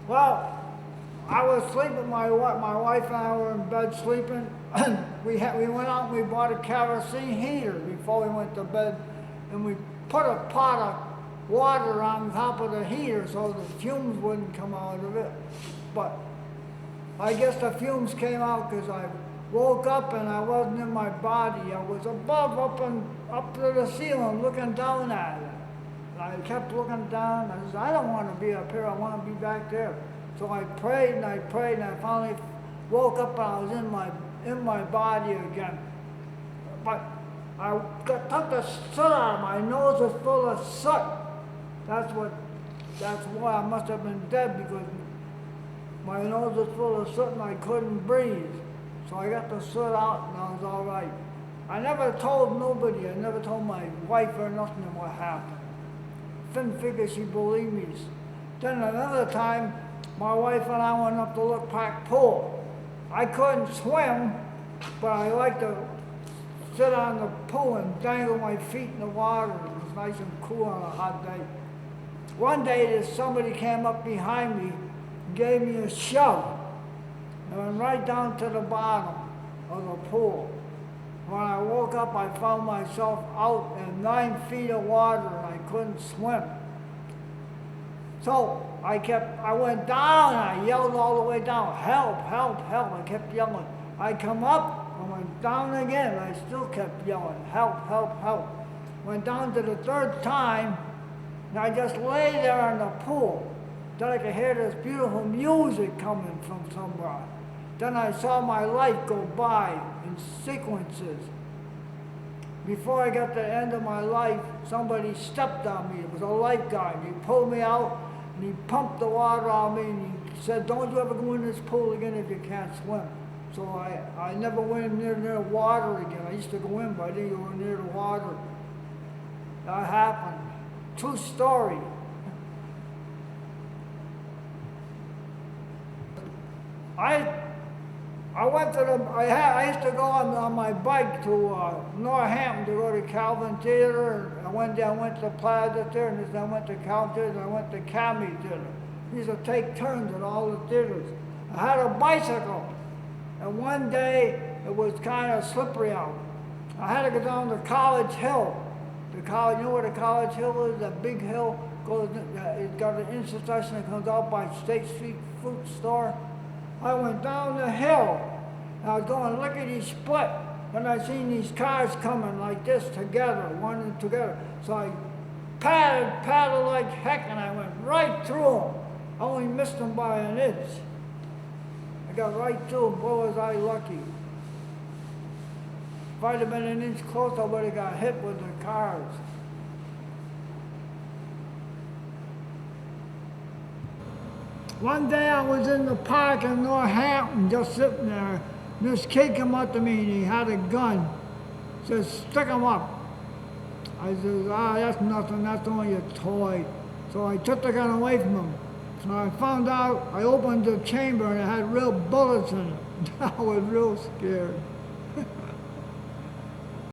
Well, I was sleeping. My wife and I were in bed sleeping. We went out and we bought a kerosene heater before we went to bed, and we put a pot of water on top of the heater so the fumes wouldn't come out of it. But I guess the fumes came out because I woke up and I wasn't in my body. I was above, up to the ceiling, looking down at it. And I kept looking down. I said, I don't want to be up here. I want to be back there. So I prayed and I prayed, and I finally woke up and I was in my body again. But took the soot out. My nose was full of soot. That's why I must have been dead, because my nose was full of soot and I couldn't breathe. So I got the soot out and I was all right. I never told nobody. I never told my wife or nothing what happened. Didn't figure she believed me. Then another time, my wife and I went up to Look Park Pool. I couldn't swim, but I liked to sit on the pool and dangle my feet in the water. It was nice and cool on a hot day. One day, somebody came up behind me and gave me a shove. I went right down to the bottom of the pool. When I woke up, I found myself out in 9 feet of water and I couldn't swim. So I went down and I yelled all the way down, help, help, help. I kept yelling. I come up and went down again. I still kept yelling, help, help, help. Went down to the third time and I just lay there in the pool. Then I could hear this beautiful music coming from somewhere. Then I saw my life go by in sequences. Before I got to the end of my life, somebody stepped on me. It was a lifeguard. He pulled me out and he pumped the water on me and he said, don't you ever go in this pool again if you can't swim. So I never went near water again. I used to go in, but I didn't go near the water. That happened. True story. I used to go on my bike to Northampton to go to Calvin Theater. And one day I went to Plaza Theater, and then I went to Calvin Theater, and I went to Cami Theater. We used to take turns at all the theaters. I had a bicycle, and one day it was kind of slippery out. I had to go down to College Hill. You know where the College Hill is? That big hill it's got an intersection that comes out by State Street Fruit Store. I went down the hill. I was going lickety-split, and I seen these cars coming like this together, one and together. So I paddled like heck, and I went right through them. I only missed them by an inch. I got right through them. Boy, was I lucky. If I'd have been an inch closer, I would have got hit with the cars. One day I was in the park in Northampton, just sitting there. This kid came up to me and he had a gun. He says, stick him up. I said, that's nothing, that's only a toy. So I took the gun away from him. So I found out, I opened the chamber and it had real bullets in it. I was real scared.